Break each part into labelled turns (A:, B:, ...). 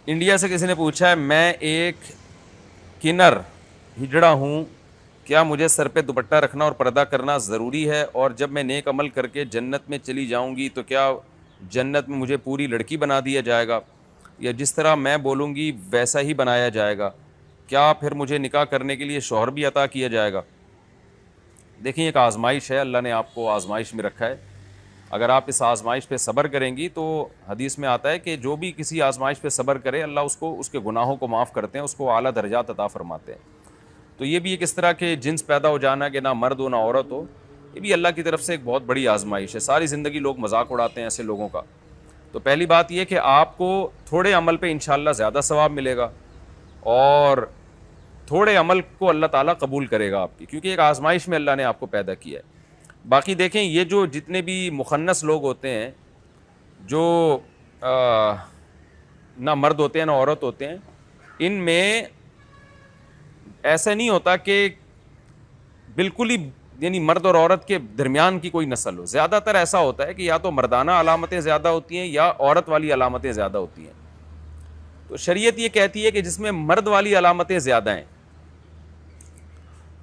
A: India سے کسی نے پوچھا ہے میں ایک کنر ہجڑا ہوں، کیا مجھے سر پہ دوپٹہ رکھنا اور پردہ کرنا ضروری ہے؟ اور جب میں نیک عمل کر کے جنت میں چلی جاؤں گی تو کیا جنت میں مجھے پوری لڑکی بنا دیا جائے گا، یا جس طرح میں بولوں گی ویسا ہی بنایا جائے گا؟ کیا پھر مجھے نکاح کرنے کے لیے شوہر بھی عطا کیا جائے گا؟ دیکھیں ایک آزمائش ہے، اللہ نے آپ کو آزمائش میں رکھا ہے. اگر آپ اس آزمائش پہ صبر کریں گی تو حدیث میں آتا ہے کہ جو بھی کسی آزمائش پہ صبر کرے اللہ اس کو اس کے گناہوں کو معاف کرتے ہیں، اس کو اعلیٰ درجات عطا فرماتے ہیں. تو یہ بھی ایک اس طرح کے جنس پیدا ہو جانا کہ نہ مرد ہو نہ عورت ہو، یہ بھی اللہ کی طرف سے ایک بہت بڑی آزمائش ہے. ساری زندگی لوگ مذاق اڑاتے ہیں ایسے لوگوں کا. تو پہلی بات یہ کہ آپ کو تھوڑے عمل پہ انشاءاللہ زیادہ ثواب ملے گا، اور تھوڑے عمل کو اللہ تعالیٰ قبول کرے گا آپ کی، کیونکہ ایک آزمائش میں اللہ نے آپ کو پیدا کیا ہے. باقی دیکھیں یہ جو جتنے بھی مخنث لوگ ہوتے ہیں، جو نہ مرد ہوتے ہیں نہ عورت ہوتے ہیں، ان میں ایسا نہیں ہوتا کہ بالکل ہی یعنی مرد اور عورت کے درمیان کی کوئی نسل ہو. زیادہ تر ایسا ہوتا ہے کہ یا تو مردانہ علامتیں زیادہ ہوتی ہیں یا عورت والی علامتیں زیادہ ہوتی ہیں. تو شریعت یہ کہتی ہے کہ جس میں مرد والی علامتیں زیادہ ہیں،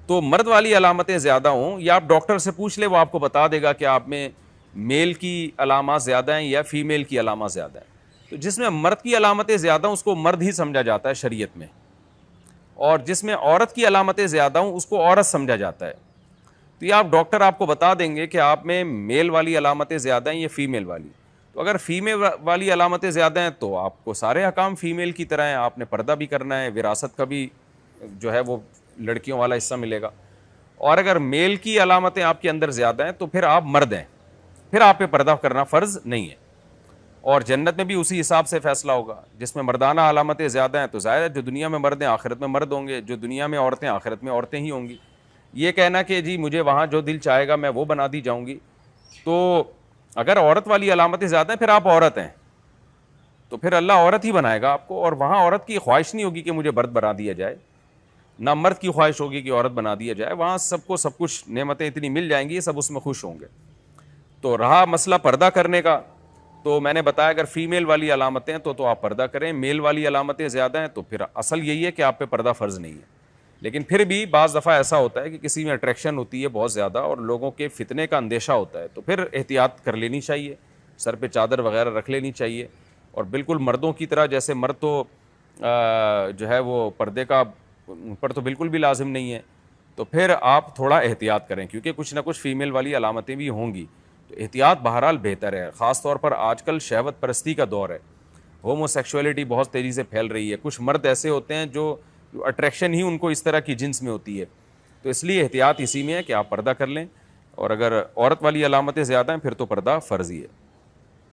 A: تو مرد والی علامتیں زیادہ ہوں، یا آپ ڈاکٹر سے پوچھ لیں وہ آپ کو بتا دے گا کہ آپ میں میل کی علامات زیادہ ہیں یا فیمیل کی علامات زیادہ ہیں. تو جس میں مرد کی علامتیں زیادہ ہوں اس کو مرد ہی سمجھا جاتا ہے شریعت میں، اور جس میں عورت کی علامتیں زیادہ ہوں اس کو عورت سمجھا جاتا ہے. تو یہ آپ ڈاکٹر آپ کو بتا دیں گے کہ آپ میں میل والی علامتیں زیادہ ہیں یا فیمیل والی. تو اگر فیمیل والی علامتیں زیادہ ہیں تو آپ کو سارے احکام فیمیل کی طرح ہیں، آپ نے پردہ بھی کرنا ہے، وراثت کا بھی جو ہے وہ لڑکیوں والا حصہ ملے گا. اور اگر میل کی علامتیں آپ کے اندر زیادہ ہیں تو پھر آپ مرد ہیں، پھر آپ پہ پردہ کرنا فرض نہیں ہے. اور جنت میں بھی اسی حساب سے فیصلہ ہوگا. جس میں مردانہ علامتیں زیادہ ہیں تو ظاہر ہے جو دنیا میں مرد ہیں آخرت میں مرد ہوں گے، جو دنیا میں عورتیں آخرت میں عورتیں ہی ہوں گی. یہ کہنا کہ جی مجھے وہاں جو دل چاہے گا میں وہ بنا دی جاؤں گی، تو اگر عورت والی علامتیں زیادہ ہیں پھر آپ عورت ہیں، تو پھر اللہ عورت ہی بنائے گا آپ کو. اور وہاں عورت کی خواہش نہیں ہوگی کہ مجھے مرد بنا دیا جائے، نہ مرد کی خواہش ہوگی کہ عورت بنا دیا جائے. وہاں سب کو سب کچھ نعمتیں اتنی مل جائیں گی، سب اس میں خوش ہوں گے. تو رہا مسئلہ پردہ کرنے کا، تو میں نے بتایا اگر فیمیل والی علامتیں ہیں تو آپ پردہ کریں، میل والی علامتیں زیادہ ہیں تو پھر اصل یہی ہے کہ آپ پہ پردہ فرض نہیں ہے. لیکن پھر بھی بعض دفعہ ایسا ہوتا ہے کہ کسی میں اٹریکشن ہوتی ہے بہت زیادہ اور لوگوں کے فتنے کا اندیشہ ہوتا ہے، تو پھر احتیاط کر لینی چاہیے، سر پہ چادر وغیرہ رکھ لینی چاہیے. اور بالکل مردوں کی طرح جیسے مرد تو جو ہے وہ پردے کا پر تو بالکل بھی لازم نہیں ہے، تو پھر آپ تھوڑا احتیاط کریں کیونکہ کچھ نہ کچھ فیمیل والی علامتیں بھی ہوں گی. تو احتیاط بہرحال بہتر ہے، خاص طور پر آج کل شہوت پرستی کا دور ہے، ہومو سیکشولیٹی بہت تیزی سے پھیل رہی ہے. کچھ مرد ایسے ہوتے ہیں جو اٹریکشن ہی ان کو اس طرح کی جنس میں ہوتی ہے. تو اس لیے احتیاط اسی میں ہے کہ آپ پردہ کر لیں، اور اگر عورت والی علامتیں زیادہ ہیں پھر تو پردہ فرضی ہے.